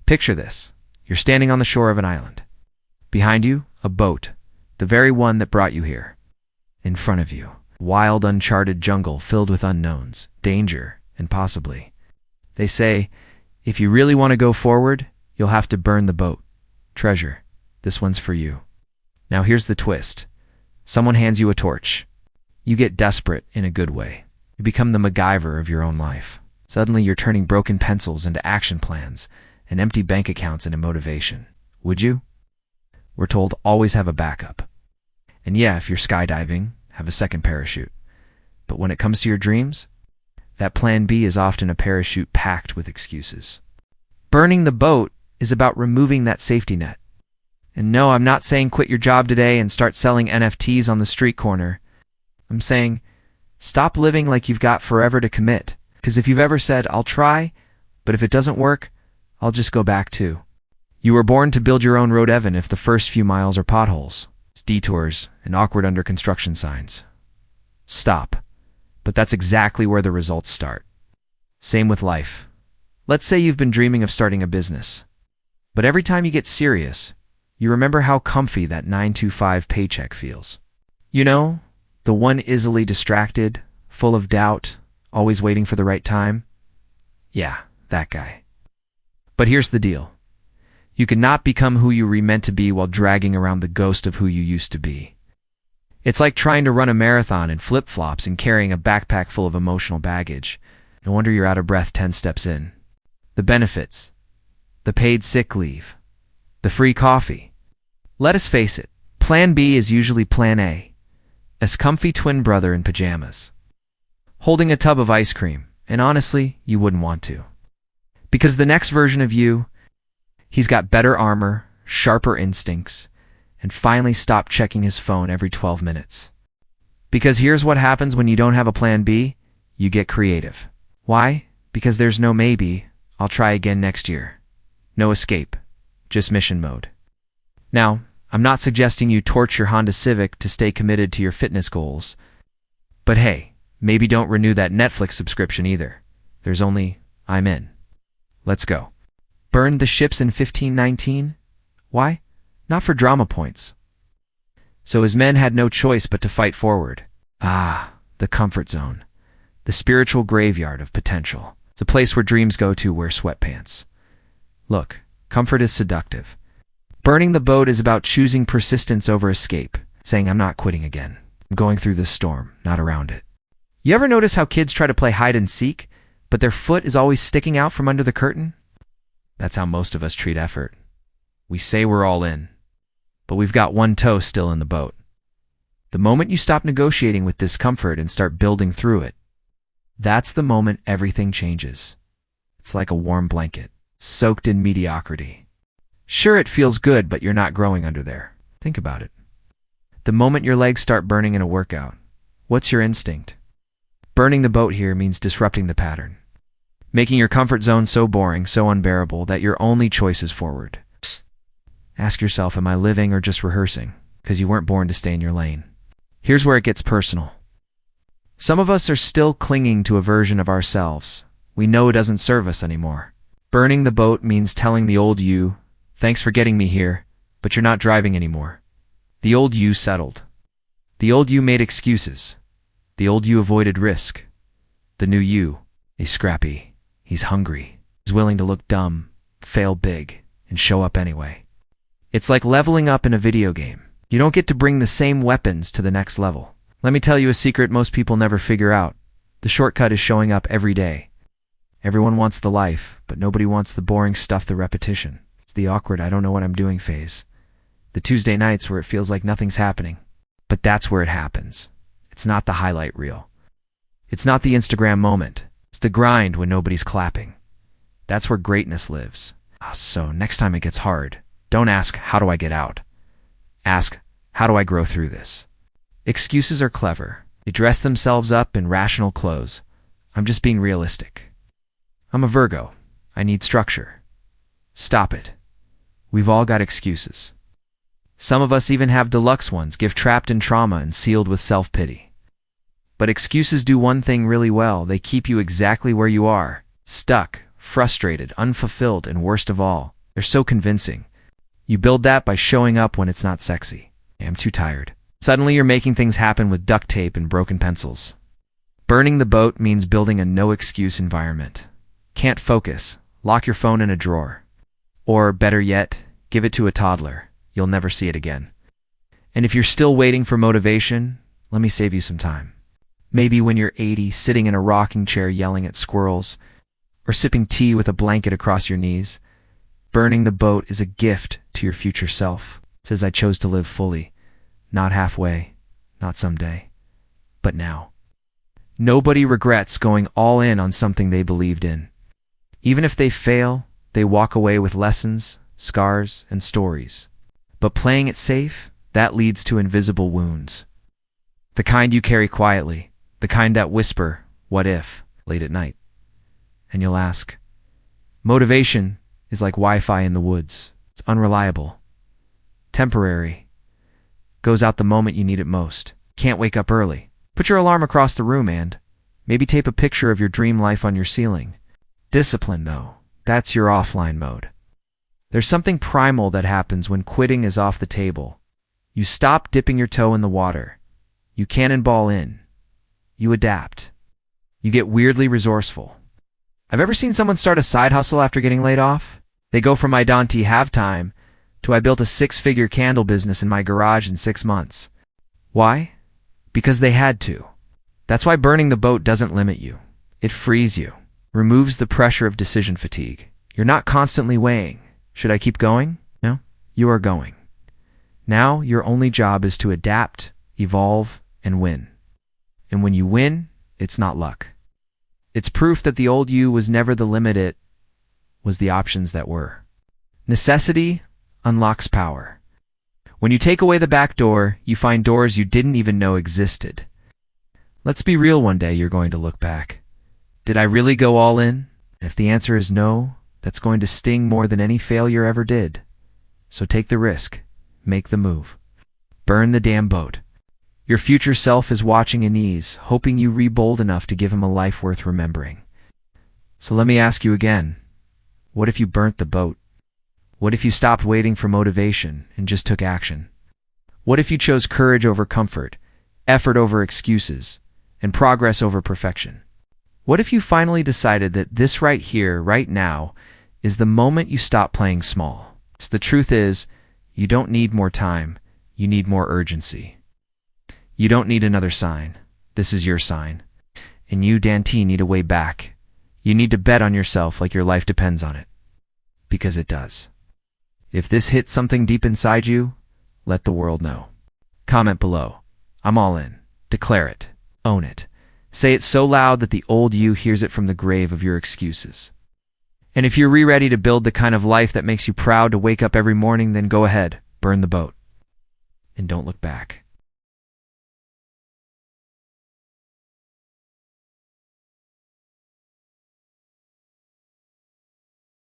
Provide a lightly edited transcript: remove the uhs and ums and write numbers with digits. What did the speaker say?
Picture this. You're standing on the shore of an island. Behind you, a boat, the very one that brought you here. In front of you, wild, uncharted jungle filled with unknowns, danger, and possibly. They say, if you really want to go forward, you'll have to burn the boat. Treasure, this one's for you. Now here's the twist. Someone hands you a torch. You get desperate in a good way. You become the MacGyver of your own life. Suddenly you're turning broken pencils into action plans and empty bank accounts into motivation. Would you? We're told always have a backup. And yeah, if you're skydiving, have a second parachute. But when it comes to your dreams, that plan B is often a parachute packed with excuses. Burning the boat is about removing that safety net. And no, I'm not saying quit your job today and start selling NFTs on the street corner. I'm saying stop living like you've got forever to commit. Because if you've ever said, I'll try, but if it doesn't work, I'll just go back too. You were born to build your own road, even if the first few miles are potholes, detours, and awkward under construction signs. Stop. But that's exactly where the results start. Same with life. Let's say you've been dreaming of starting a business. But every time you get serious, you remember how comfy that 9-to-5 paycheck feels. You know, the one easily distracted, full of doubt, always waiting for the right time? Yeah, that guy. But here's the deal. You cannot become who you were meant to be while dragging around the ghost of who you used to be. It's like trying to run a marathon in flip-flops and carrying a backpack full of emotional baggage. No wonder you're out of breath 10 steps in. The benefits. The paid sick leave. The free coffee. Let us face it, Plan B is usually Plan A. A comfy twin brother in pajamas. Holding a tub of ice cream, and honestly, you wouldn't want to. Because the next version of you, he's got better armor, sharper instincts, and finally stopped checking his phone every 12 minutes. Because here's what happens when you don't have a Plan B, you get creative. Why? Because there's no maybe, I'll try again next year. No escape, just mission mode. Now, I'm not suggesting you torch your Honda Civic to stay committed to your fitness goals. But hey, maybe don't renew that Netflix subscription either. There's only, I'm in. Let's go. Burned the ships in 1519? Why? Not for drama points. So his men had no choice but to fight forward. Ah, the comfort zone. The spiritual graveyard of potential. It's a place where dreams go to wear sweatpants. Look, comfort is seductive. Burning the boat is about choosing persistence over escape, saying I'm not quitting again. I'm going through this storm, not around it. You ever notice how kids try to play hide and seek, but their foot is always sticking out from under the curtain? That's how most of us treat effort. We say we're all in, but we've got one toe still in the boat. The moment you stop negotiating with discomfort and start building through it, that's the moment everything changes. It's like a warm blanket, soaked in mediocrity. Sure, it feels good, but you're not growing under there. Think about it. The moment your legs start burning in a workout, what's your instinct? Burning the boat here means disrupting the pattern. Making your comfort zone so boring, so unbearable, that your only choice is forward. Ask yourself, am I living or just rehearsing? Because you weren't born to stay in your lane. Here's where it gets personal. Some of us are still clinging to a version of ourselves we know doesn't serve us anymore. Burning the boat means telling the old you, thanks for getting me here, but you're not driving anymore. The old you settled. The old you made excuses. The old you avoided risk. The new you is scrappy. He's hungry. He's willing to look dumb, fail big, and show up anyway. It's like leveling up in a video game. You don't get to bring the same weapons to the next level. Let me tell you a secret most people never figure out. The shortcut is showing up every day. Everyone wants the life, but nobody wants the boring stuff, the repetition. It's the awkward, I don't know what I'm doing phase. The Tuesday nights where it feels like nothing's happening. But that's where it happens. It's not the highlight reel. It's not the Instagram moment. It's the grind when nobody's clapping. That's where greatness lives. So next time it gets hard, don't ask, how do I get out? Ask, how do I grow through this? Excuses are clever. They dress themselves up in rational clothes. I'm just being realistic. I'm a Virgo. I need structure. Stop it. We've all got excuses. Some of us even have deluxe ones, trapped in trauma and sealed with self-pity. But excuses do one thing really well. They keep you exactly where you are, stuck, frustrated, unfulfilled, and worst of all, They're so convincing. You build that by showing up when it's not sexy. I'm too tired. Suddenly you're making things happen with duct tape and broken pencils. Burning the boat means building a no-excuse environment. Can't focus. Lock your phone in a drawer. Or, better yet, give it to a toddler. You'll never see it again. And if you're still waiting for motivation, let me save you some time. Maybe when you're 80, sitting in a rocking chair yelling at squirrels, or sipping tea with a blanket across your knees, burning the boat is a gift to your future self. It says I chose to live fully, not halfway, not someday, but now. Nobody regrets going all in on something they believed in. Even if they fail, they walk away with lessons, scars, and stories. But playing it safe, that leads to invisible wounds. The kind you carry quietly, the kind that whisper, "What if?" late at night. And you'll ask. Motivation is like Wi-Fi in the woods. It's unreliable, temporary, goes out the moment you need it most. Can't wake up early. Put your alarm across the room and maybe tape a picture of your dream life on your ceiling. Discipline, though, that's your offline mode. There's something primal that happens when quitting is off the table. You stop dipping your toe in the water. You cannonball in. You adapt. You get weirdly resourceful. I've ever seen someone start a side hustle after getting laid off. They go from "I don't have time" to "I built a 6-figure candle business in my garage in 6 months." Why? Because they had to. That's why burning the boat doesn't limit you. It frees you, removes the pressure of decision fatigue. You're not constantly weighing, should I keep going? No, you are going. Now your only job is to adapt, evolve, and win. And when you win, it's not luck. It's proof that the old you was never the limit, it was the options that were. Necessity unlocks power. When you take away the back door, you find doors you didn't even know existed. Let's be real, one day you're going to look back. Did I really go all in? And if the answer is no, that's going to sting more than any failure ever did. So take the risk. Make the move. Burn the damn boat. Your future self is watching in ease, hoping you be bold enough to give him a life worth remembering. So let me ask you again, what if you burnt the boat? What if you stopped waiting for motivation and just took action? What if you chose courage over comfort, effort over excuses, and progress over perfection? What if you finally decided that this right here, right now, is the moment you stop playing small? So the truth is, you don't need more time, you need more urgency. You don't need another sign. This is your sign. And you, Dan T, need a way back. You need to bet on yourself like your life depends on it. Because it does. If this hits something deep inside you, let the world know. Comment below. I'm all in. Declare it. Own it. Say it so loud that the old you hears it from the grave of your excuses. And if you're ready to build the kind of life that makes you proud to wake up every morning, then go ahead, burn the boat. And don't look back.